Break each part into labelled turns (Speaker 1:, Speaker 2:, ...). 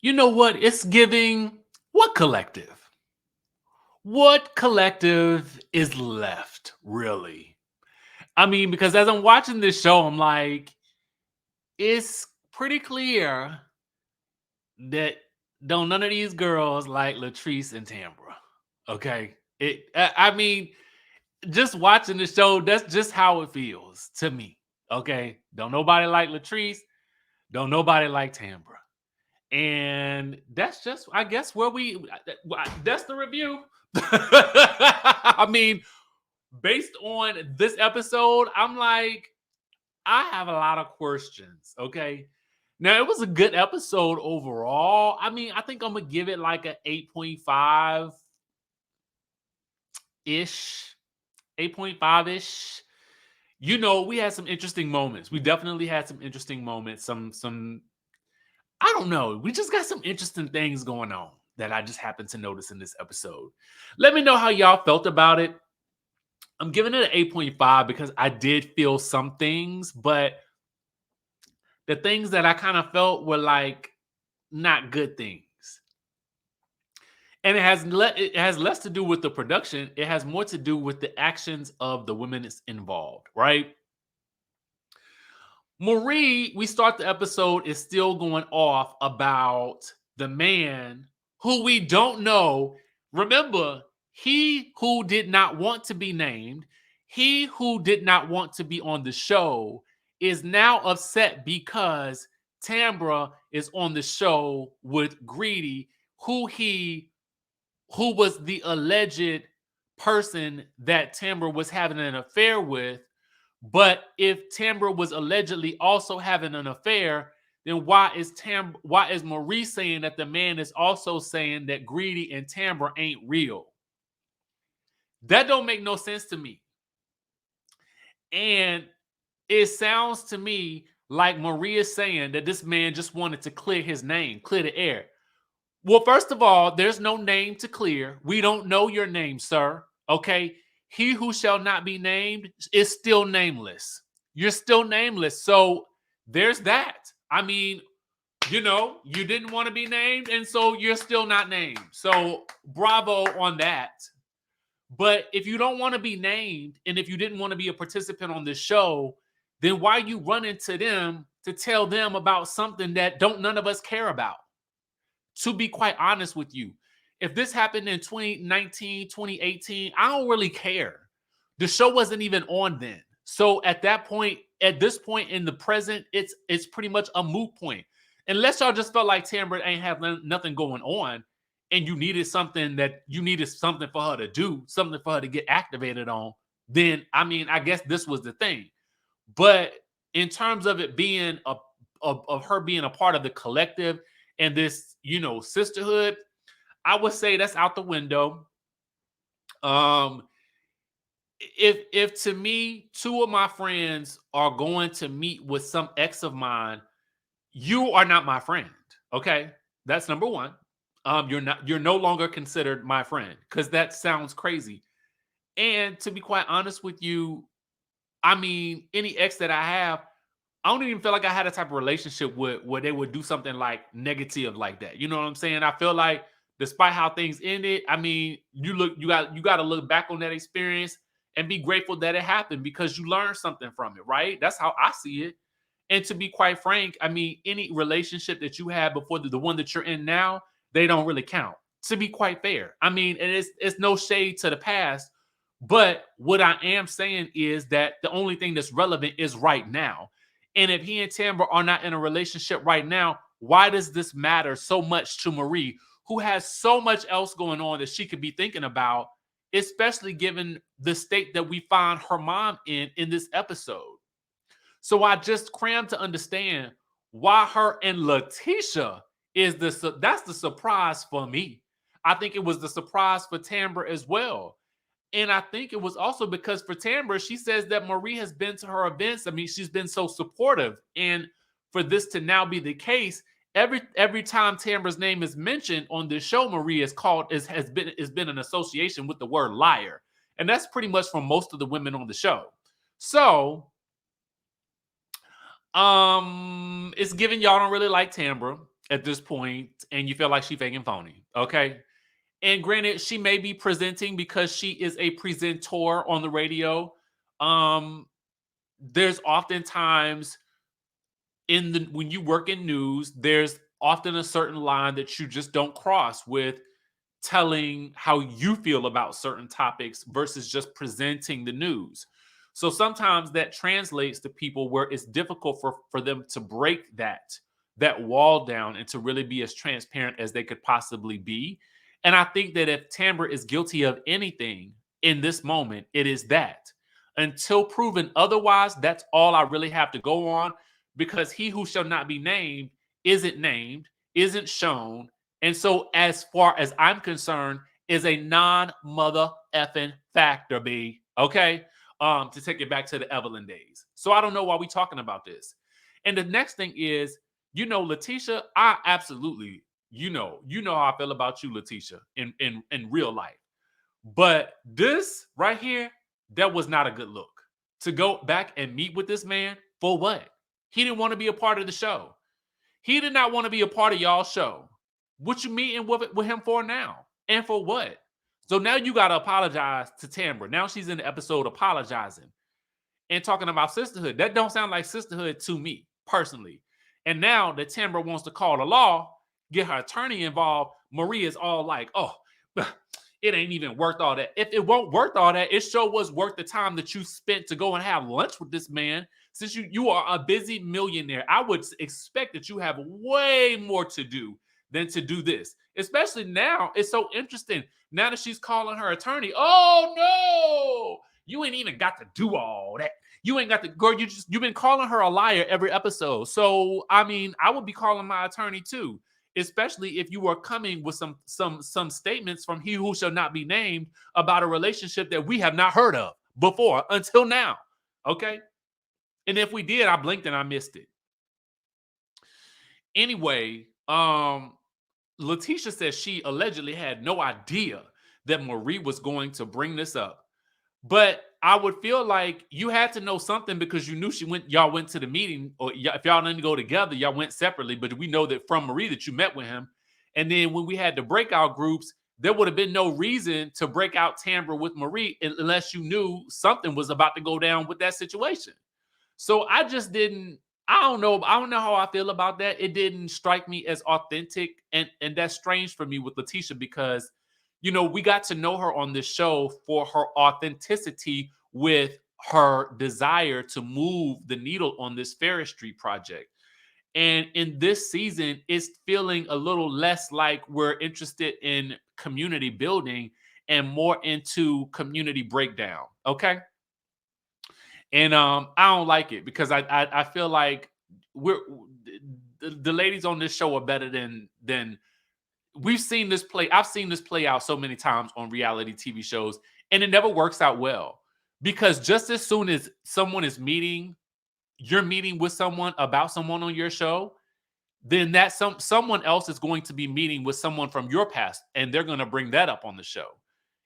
Speaker 1: You know what? It's giving what collective? What collective is left, really? I mean, because as I'm watching this show, I'm like, it's pretty clear that don't none of these girls like Latrice and Tambra. Okay. I mean, just watching the show, that's just how it feels to me. Okay. Don't nobody like Latrice, don't nobody like Tambra. And that's just, I guess, where that's the review. I mean, based on this episode, I'm like, I have a lot of questions. Okay. Now, it was a good episode overall. I mean, I think I'm going to give it like a 8.5 ish, 8.5 ish. You know, we had some interesting moments. We definitely had some interesting moments. I don't know. We just got some interesting things going on that I just happened to notice in this episode. Let me know how y'all felt about it. I'm giving it an 8.5 because I did feel some things, but the things that I kind of felt were like not good things. And it has less to do with the production. It has more to do with the actions of the women that's involved, right? Marie, we start the episode, is still going off about the man who we don't know. Remember, he who did not want to be named, he who did not want to be on the show, is now upset because Tambra is on the show with Greedy, who was the alleged person that Tambra was having an affair with. But if Tambra was allegedly also having an affair, then why is Marie saying that the man is also saying that Greedy and Tambra ain't real? That don't make no sense to me. And it sounds to me like Marie is saying that this man just wanted to clear his name, clear the air. Well, first of all, there's no name to clear. We don't know your name, sir. Okay. He who shall not be named is still nameless. You're still nameless. So there's that. I mean, you didn't want to be named, and so you're still not named. So bravo on that. But if you don't want to be named, and if you didn't want to be a participant on this show, then why you run into them to tell them about something that don't none of us care about? To be quite honest with you, if this happened in 2019, 2018, I don't really care. The show wasn't even on then. So at this point in the present, it's pretty much a moot point. Unless y'all just felt like Tambra ain't have nothing going on and you needed something for her to do, something for her to get activated on, then I mean, I guess this was the thing. But in terms of it being of her being a part of the collective and this, sisterhood, I would say that's out the window. If to me, two of my friends are going to meet with some ex of mine, you are not my friend. Okay. That's number one. You're no longer considered my friend because that sounds crazy. And to be quite honest with you, I mean, any ex that I have, I don't even feel like I had a type of relationship with where they would do something like negative like that. You know what I'm saying? I feel like despite how things ended, I mean, you got to look back on that experience and be grateful that it happened because you learned something from it, right? That's how I see it. And to be quite frank, I mean, any relationship that you had before the one that you're in now, they don't really count. To be quite fair, I mean, and it's no shade to the past, but what I am saying is that the only thing that's relevant is right now. And if he and Tambra are not in a relationship right now, why does this matter so much to Marie, who has so much else going on that she could be thinking about, especially given the state that we find her mom in this episode? So I just crammed to understand why her and Lateshia that's the surprise for me. I think it was the surprise for Tambra as well. And I think it was also because for Tambra, she says that Marie has been to her events. I mean, she's been so supportive. And for this to now be the case, every time Tambra's name is mentioned on this show, Marie has been an association with the word liar. And that's pretty much from most of the women on the show. So it's given y'all don't really like Tambra. at this point, and you feel like she fake and phony. Okay. And granted, she may be presenting because she is a presenter on the radio. Um, there's oftentimes in the when you work in news, there's often a certain line that you just don't cross with telling how you feel about certain topics versus just presenting the news. So sometimes that translates to people where it's difficult for them to break that wall down and to really be as transparent as they could possibly be. And I think that if Tambra is guilty of anything in this moment, it is that. Until proven otherwise, that's all I really have to go on because he who shall not be named, isn't shown, and so, as far as I'm concerned, is a non-mother effing factor, B. Okay? To take it back to the Evelyn days. So I don't know why we talking about this. And the next thing is, Lateshia, I absolutely, how I feel about you, Lateshia, in real life. But this right here, that was not a good look. To go back and meet with this man for what? He didn't want to be a part of the show. He did not want to be a part of y'all's show. What you meeting with him for now? And for what? So now you got to apologize to Tambra. Now she's in the episode apologizing and talking about sisterhood. That don't sound like sisterhood to me, personally. And now that Tambra wants to call the law, get her attorney involved, Marie is all like, oh, it ain't even worth all that. If it won't worth all that, it sure was worth the time that you spent to go and have lunch with this man. Since you are a busy millionaire, I would expect that you have way more to do than to do this. Especially now, it's so interesting. Now that she's calling her attorney, oh no, you ain't even got to do all that. You ain't got to, girl. You've been calling her a liar every episode. So I mean, I would be calling my attorney too, especially if you are coming with some statements from he who shall not be named about a relationship that we have not heard of before until now. Okay. And if we did, I blinked and I missed it. Anyway, Lateshia says she allegedly had no idea that Marie was going to bring this up. But I would feel like you had to know something because you knew y'all went to the meeting, or if y'all didn't go together, y'all went separately. But we know that from Marie that you met with him. And then when we had the breakout groups, there would have been no reason to break out Tambra with Marie unless you knew something was about to go down with that situation. So I just didn't. I don't know. I don't know how I feel about that. It didn't strike me as authentic, and that's strange for me with Lateshia because, we got to know her on this show for her authenticity with her desire to move the needle on this Ferris Street project. And in this season, it's feeling a little less like we're interested in community building and more into community breakdown. Okay. And I don't like it because I feel like we're the ladies on this show are better than we've seen this play. I've seen this play out so many times on reality TV shows, and it never works out well because just as soon as you're meeting with someone about someone on your show, then that someone else is going to be meeting with someone from your past, and they're going to bring that up on the show.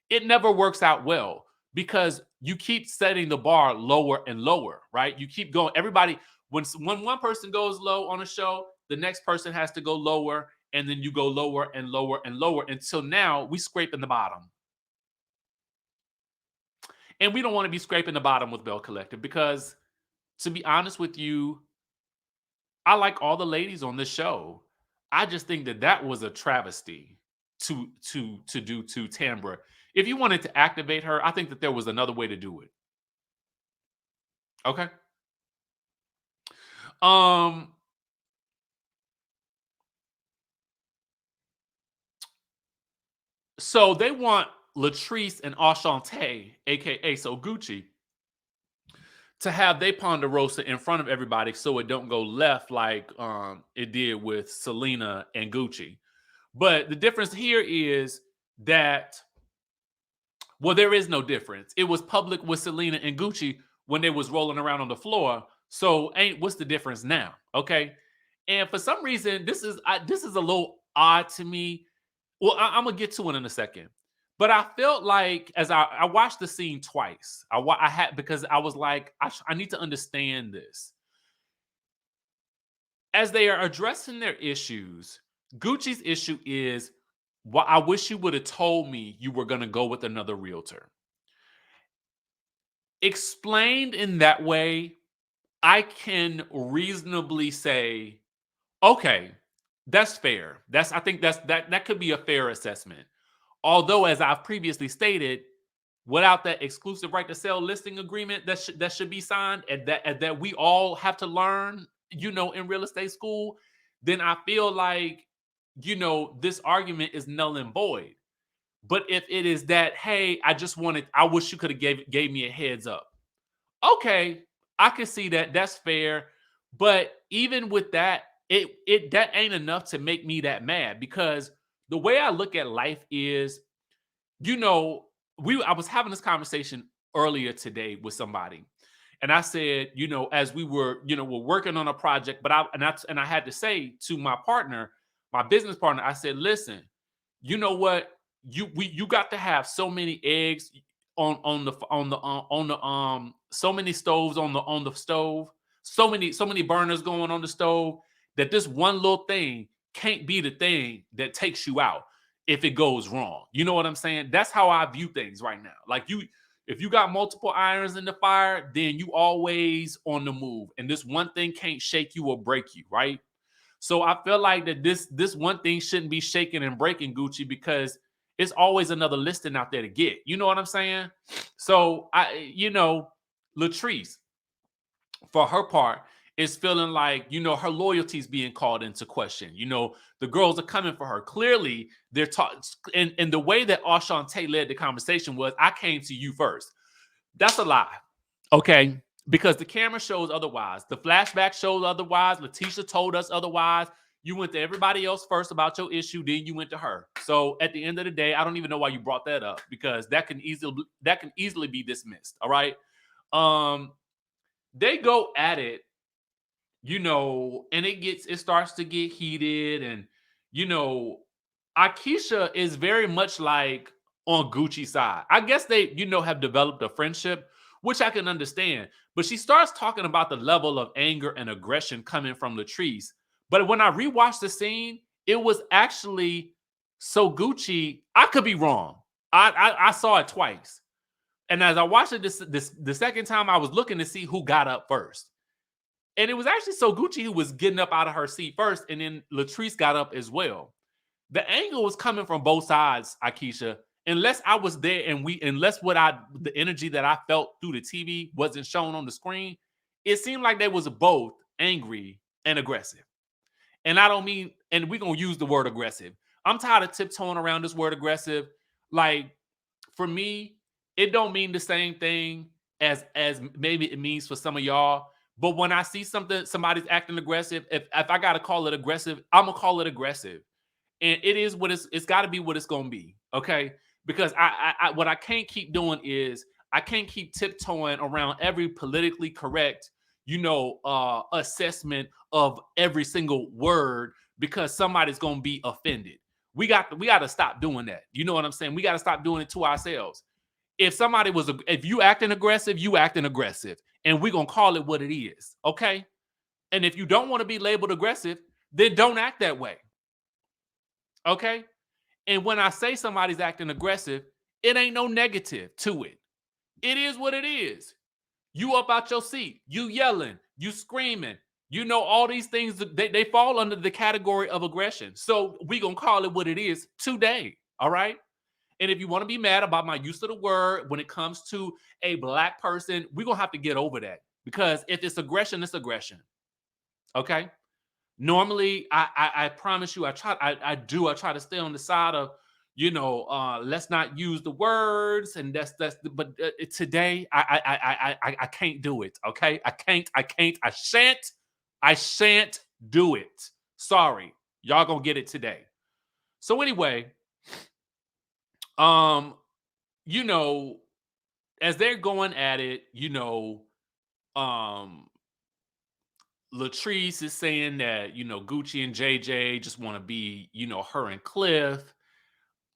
Speaker 1: It never works out well because you keep setting the bar lower and lower, right? You keep going. Everybody, when one person goes low on a show, the next person has to go lower, and then you go lower and lower and lower until now we scraping the bottom. And we don't want to be scraping the bottom with Bell Collective because, to be honest with you, I like all the ladies on this show. I just think that was a travesty to do to Tambra. If you wanted to activate her, I think that there was another way to do it. Okay. So they want Latrice and Ashante, aka Sogucci, to have they Ponderosa in front of everybody so it don't go left like it did with Selena and Gucci. But the difference here is that, well, there is no difference. It was public with Selena and Gucci when they was rolling around on the floor. So what's the difference now? Okay. And for some reason, this is a little odd to me. Well, I'm gonna get to it in a second. But I felt like as I watched the scene twice, I had because I was like, I need to understand this. As they are addressing their issues, Gucci's issue is, well, I wish you would have told me you were going to go with another realtor. Explained in that way, I can reasonably say, okay, that's fair. I think that could be a fair assessment. Although, as I've previously stated, without that exclusive right to sell listing agreement that should be signed and that we all have to learn, in real estate school, then I feel like, this argument is null and void. But if it is that, hey, I wish you could have gave me a heads up. Okay, I can see that. That's fair. But even with that, it that ain't enough to make me that mad, because the way I look at life is, you know, I was having this conversation earlier today with somebody, and I said, as we're working on a project, but I had to say to my partner, my business partner, I said, listen, you know what, you got to have so many eggs on the so many stoves on the stove, so many burners going on the stove, that this one little thing can't be the thing that takes you out if it goes wrong. You know what I'm saying? That's how I view things right now. Like, if you got multiple irons in the fire, then you always on the move, and this one thing can't shake you or break you, right? So I feel like that this one thing shouldn't be shaking and breaking Gucci, because it's always another listing out there to get. You know what I'm saying? So Latrice, for her part, is feeling like, her loyalty's being called into question. The girls are coming for her. Clearly, they're talking, and the way that Ashante led the conversation was, I came to you first. That's a lie. Okay. Because the camera shows otherwise. The flashback shows otherwise. Lateshia told us otherwise. You went to everybody else first about your issue, then you went to her. So at the end of the day, I don't even know why you brought that up, because that can easily be dismissed. All right. Um, they go at it, and it starts to get heated, and you know, Akeisha is very much like on Gucci's side. I guess they, have developed a friendship, which I can understand. But she starts talking about the level of anger and aggression coming from Latrice. But when I rewatched the scene, it was actually Sogucci. I could be wrong. I saw it twice, and as I watched it the second time, I was looking to see who got up first. And it was actually Sogucci who was getting up out of her seat first, and then Latrice got up as well. The angle was coming from both sides, Akeisha. Unless I was there and unless the energy that I felt through the TV wasn't shown on the screen, it seemed like they was both angry and aggressive. And I don't mean, and we're gonna use the word aggressive. I'm tired of tiptoeing around this word aggressive. Like, for me, it don't mean the same thing as maybe it means for some of y'all. But when I see somebody's acting aggressive, if I gotta call it aggressive, I'm gonna call it aggressive. And it is what it's got to be what it's gonna be, okay? Because what I can't keep doing is, I can't keep tiptoeing around every politically correct, assessment of every single word, because somebody's gonna be offended. We got to stop doing that. You know what I'm saying? We got to stop doing it to ourselves. If you acting aggressive, you acting aggressive, and we're gonna call it what it is, okay? And if you don't want to be labeled aggressive, then don't act that way, okay? And when I say somebody's acting aggressive, it ain't no negative to it. It is what it is. You up out your seat, you yelling, you screaming, all these things, they fall under the category of aggression. So we gonna call it what it is today, all right? And if you want to be mad about my use of the word when it comes to a black person, we're gonna have to get over that. Because if it's aggression, it's aggression. Okay. Normally, I promise you, I try to stay on the side of, let's not use the words, and but today I can't do it. Okay, I shan't do it. Sorry, y'all gonna get it today. So anyway, um, as they're going at it, um, Latrice is saying that, Gucci and JJ just want to be, her and Cliff.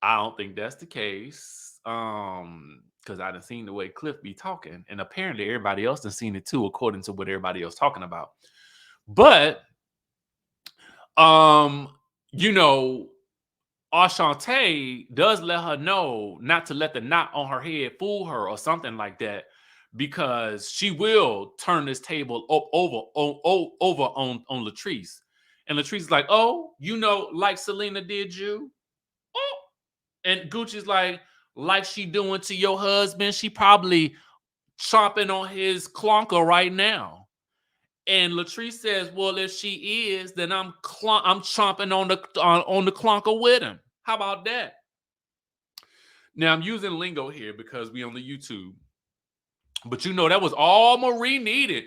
Speaker 1: I don't think that's the case. Because I done seen the way Cliff be talking, and apparently everybody else done seen it too, according to what everybody else talking about. But you know, Ashante does let her know not to let the knot on her head fool her or something like that, because she will turn this table over on Latrice. And Latrice is like, oh, like Selena did you? Oh. And Gucci's like she doing to your husband, she probably chomping on his clunker right now. And Latrice says, well, if she is, then I'm chomping on the clunker with him. How about that? Now I'm using lingo here because we on the YouTube, but that was all Marie needed.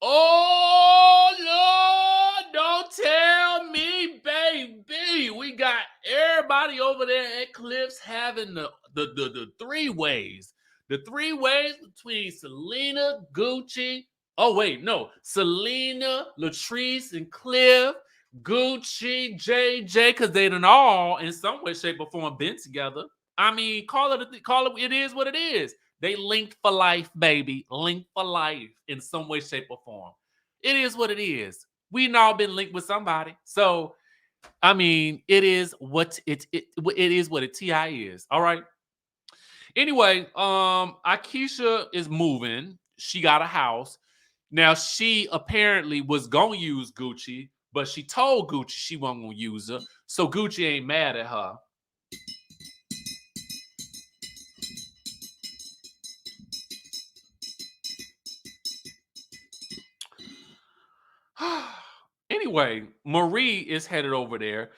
Speaker 1: Oh Lord, don't tell me, baby. We got everybody over there at Cliffs having the three ways. The three ways between Selena, Gucci. Oh, wait, no. Selena, Latrice, and Cliff, Gucci, JJ, because they done all in some way, shape, or form been together. I mean, it is what it is. They linked for life, baby. Linked for life in some way, shape, or form. It is what it is. We've all been linked with somebody. So, I mean, it is what it is what a TI is. All right. Anyway, Akeisha is moving. She got a house. Now, she apparently was gonna use Gucci, but she told Gucci she wasn't gonna use her. So Gucci ain't mad at her. Anyway, Marie is headed over there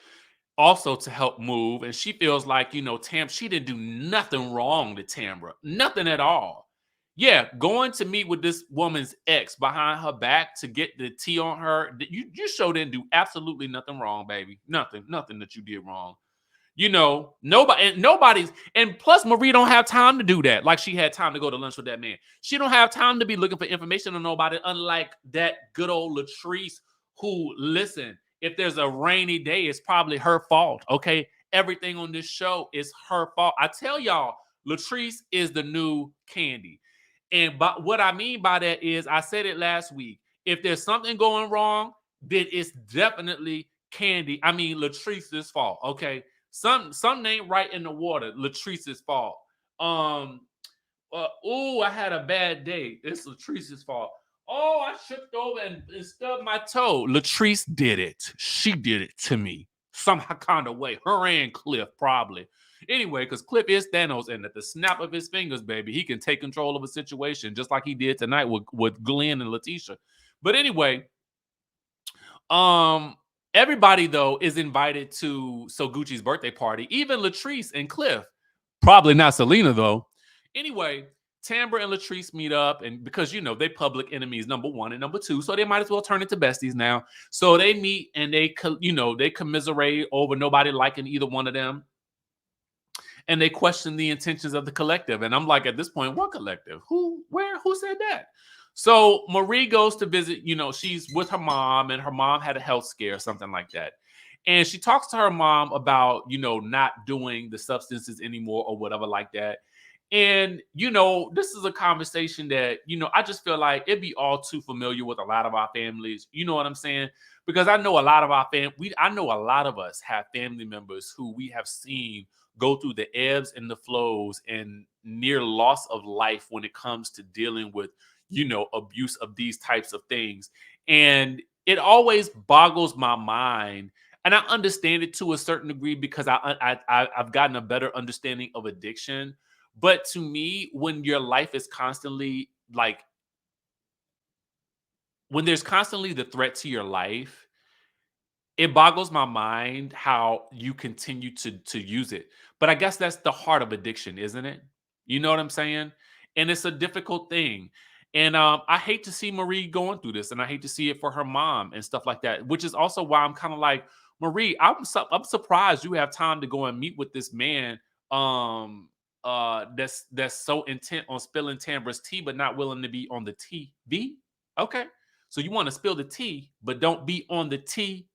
Speaker 1: also to help move, and she feels like, she didn't do nothing wrong to Tambra, nothing at all. Yeah, going to meet with this woman's ex behind her back to get the tea on her, you sure didn't do absolutely nothing wrong, baby. Nothing that you did wrong. Nobody's, and plus Marie don't have time to do that. Like she had time to go to lunch with that man. She don't have time to be looking for information on nobody, unlike that good old Latrice, who, listen, if there's a rainy day, it's probably her fault. Okay. Everything on this show is her fault. I tell y'all, Latrice is the new Candy. And but what I mean by that is, I said it last week. If there's something going wrong, then it's definitely Latrice's fault. Okay. Something ain't right in the water. Latrice's fault. Um, I had a bad day. It's Latrice's fault. Oh, I tripped over and stubbed my toe. Latrice did it. She did it to me. Some kind of way. Her and Cliff, probably. Anyway, because Cliff is Thanos, and at the snap of his fingers, baby, he can take control of a situation, just like he did tonight with Glen and Lateshia. But anyway, um, everybody though is invited to Sogucci's birthday party, even Latrice and Cliff. Probably not Selena though. Anyway, Tambra and Latrice meet up, and because they public enemies, number one and number two, so they might as well turn into besties now. So they meet and they commiserate over nobody liking either one of them, and they question the intentions of the collective. And I'm like, at this point, what collective? Who said that? So Marie goes to visit, she's with her mom, and her mom had a health scare, something like that. And she talks to her mom about, not doing the substances anymore or whatever like that. And, this is a conversation that, I just feel like it'd be all too familiar with a lot of our families. You know what I'm saying? Because I know a lot of I know a lot of us have family members who we have seen go through the ebbs and the flows and near loss of life when it comes to dealing with, abuse of these types of things. And it always boggles my mind. And I understand it to a certain degree because I've gotten a better understanding of addiction. But to me, when your life is constantly when there's constantly the threat to your life, it boggles my mind how you continue to use it. But I guess that's the heart of addiction, isn't it? You know what I'm saying? And it's a difficult thing. And I hate to see Marie going through this, and I hate to see it for her mom and stuff like that. Which is also why I'm kind of like, Marie, I'm surprised you have time to go and meet with this man. That's so intent on spilling Tambra's tea, but not willing to be on the TV. Okay, so you want to spill the tea, but don't be on the TV.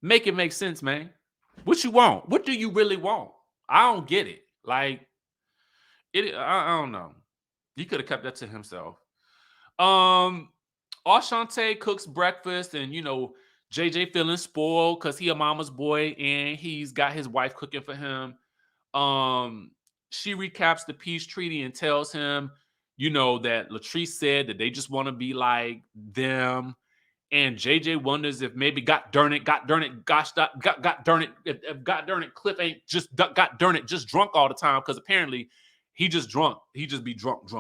Speaker 1: Make it make sense, man. What you want? What do you really want? I don't get it. Like I don't know. He could have kept that to himself. Um, Ashante cooks breakfast, and JJ feeling spoiled because he a mama's boy and he's got his wife cooking for him. Um, she recaps the peace treaty and tells him, that Latrice said that they just want to be like them. And JJ wonders if maybe God darn it, God darn it, if God darn it, Cliff ain't just God darn it, just drunk all the time because apparently he just drunk. He just be drunk,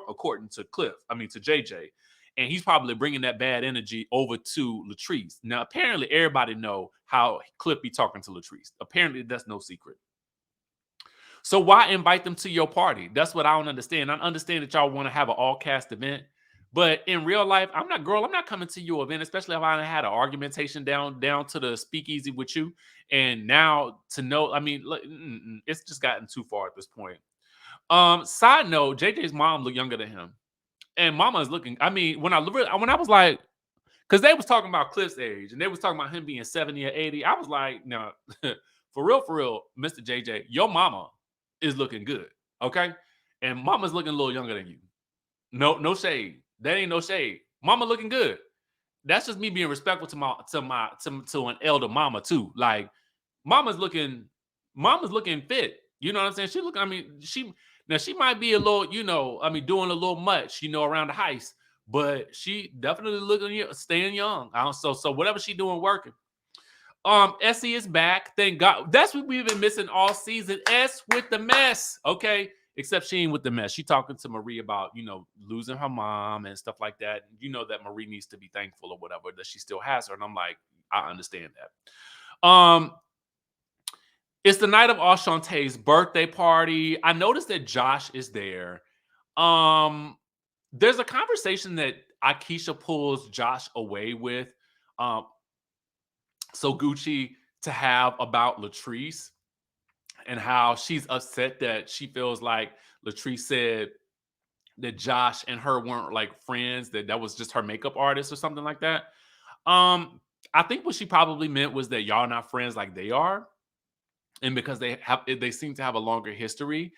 Speaker 1: according to Cliff. I mean to JJ, and he's probably bringing that bad energy over to Latrice. Now, apparently, everybody know how Cliff be talking to Latrice. Apparently, that's no secret. So why invite them to your party? That's what I don't understand. I understand that y'all want to have an all cast event, but in real life, I'm not coming to your event, especially if I had an argumentation down to the speakeasy with you. And now to know, I mean, look, it's just gotten too far at this point. Side note, JJ's mom looked younger than him, and Mama is looking. I mean, when I was like, because they was talking about Cliff's age, and they was talking about him being 70 or 80. I was like, no, for real, Mr. JJ, your mama is looking good, okay? And Mama's looking a little younger than you. No shade. That ain't no shade. Mama looking good. That's just me being respectful to an elder mama too. Like Mama's looking fit. You know what I'm saying? She might be a little, doing a little much, around the house, but she definitely staying young. So whatever she doing working. Essie is back. Thank God. That's what we've been missing all season. S with the mess. Okay. Except she ain't with the mess. She talking to Marie about, losing her mom and stuff like that. You know that Marie needs to be thankful or whatever that she still has her. And I'm like, I understand that. It's the night of Ashante's birthday party. I noticed that Josh is there. There's a conversation that Akeisha pulls Josh away with. Sogucci to have about Latrice and how she's upset that she feels like Latrice said that Josh and her weren't like friends, that was just her makeup artist or something like that. I think what she probably meant was that y'all not friends like they are, and because they seem to have a longer history.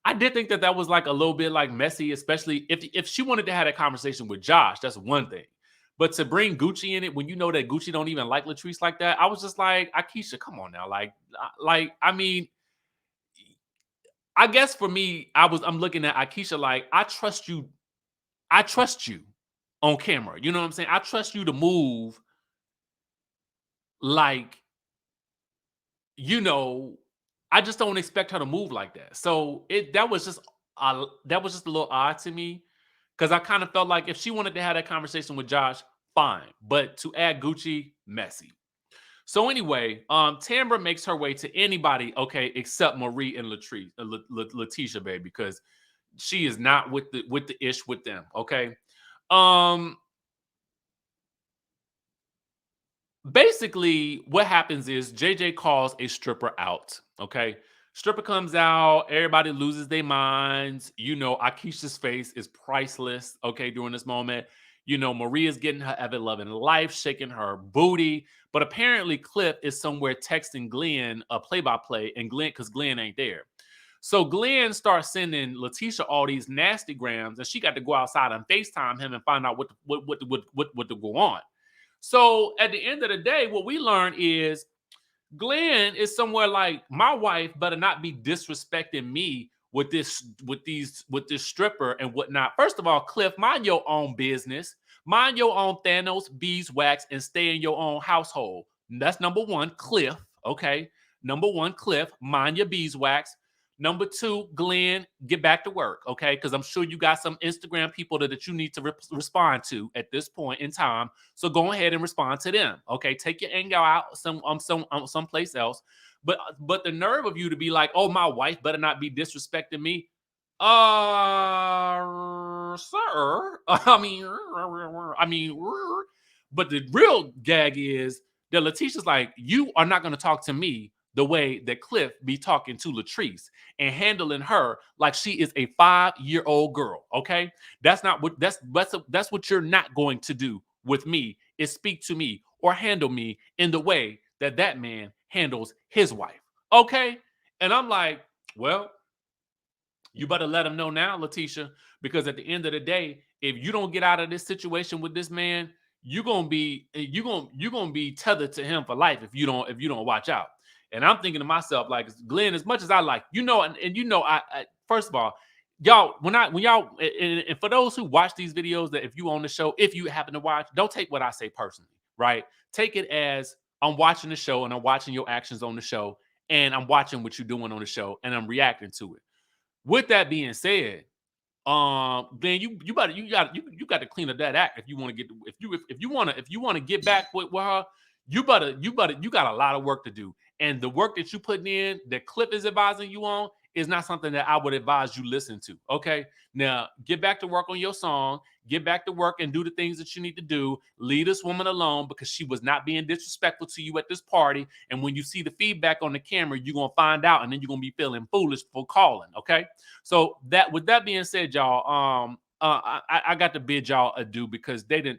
Speaker 1: I did think that was like a little bit like messy, especially if she wanted to have a conversation with Josh. That's one thing. But to bring Gucci in it when you know that Gucci don't even like Latrice like that, I was just like, Akeisha, come on now. I mean, I guess for me, I'm looking at Akeisha like, I trust you on camera. You know what I'm saying? I trust you to move like, I just don't expect her to move like that. So that was just a little odd to me because I kind of felt like if she wanted to have that conversation with Josh, fine. But to add Gucci, messy. So anyway, Tambra makes her way to anybody, okay, except Marie and Latrice, Lateshia, baby, because she is not with the ish with them, okay. Basically, what happens is JJ calls a stripper out, okay. Stripper comes out, everybody loses their minds. Akeisha's face is priceless, okay, during this moment. Maria's getting her ever loving life, shaking her booty. But apparently, Cliff is somewhere texting Glen a play-by-play, and because Glen ain't there. So Glen starts sending Lateshia all these nasty grams, and she got to go outside and FaceTime him and find out what to go on. So at the end of the day, what we learn is Glen is somewhere like, my wife better not be disrespecting me with this stripper and whatnot. First of all, Cliff, mind your own business. Mind your own Thanos beeswax and stay in your own household. That's number one, Cliff. Okay. Number one, Cliff, mind your beeswax. Number two, Glen, get back to work, okay? Because I'm sure you got some Instagram people that you need to respond to at this point in time. So go ahead and respond to them, okay? Take your anger out someplace else. But the nerve of you to be like, oh, my wife better not be disrespecting me. Sir. I mean, but the real gag is that Letitia's like, you are not going to talk to me the way that Cliff be talking to Latrice and handling her like she is a 5-year-old girl. Okay, that's what you're not going to do with me. Is speak to me or handle me in the way that man handles his wife. Okay, and I'm like, well, you better let him know now, Lateshia, because at the end of the day, if you don't get out of this situation with this man, you're gonna be tethered to him for life if you don't watch out. And I'm thinking to myself, like, Glenn, as much as I like, I first of all, y'all, when y'all and for those who watch these videos, that if you on the show, if you happen to watch, don't take what I say personally, right? Take it as I'm watching the show and I'm watching your actions on the show, and I'm watching what you're doing on the show and I'm reacting to it. With that being said, then you got to clean up that act if you want to get if you want to get back with her. You got a lot of work to do, and the work that you putting in, that Clip is advising you on, is not something that I would advise you listen to. Okay, now get back to work on your song, get back to work and do the things that you need to do. Leave this woman alone because she was not being disrespectful to you at this party. And when you see the feedback on the camera, you're gonna find out, and then you're gonna be feeling foolish for calling. Okay. So with that being said, y'all, I got to bid y'all adieu because they didn't.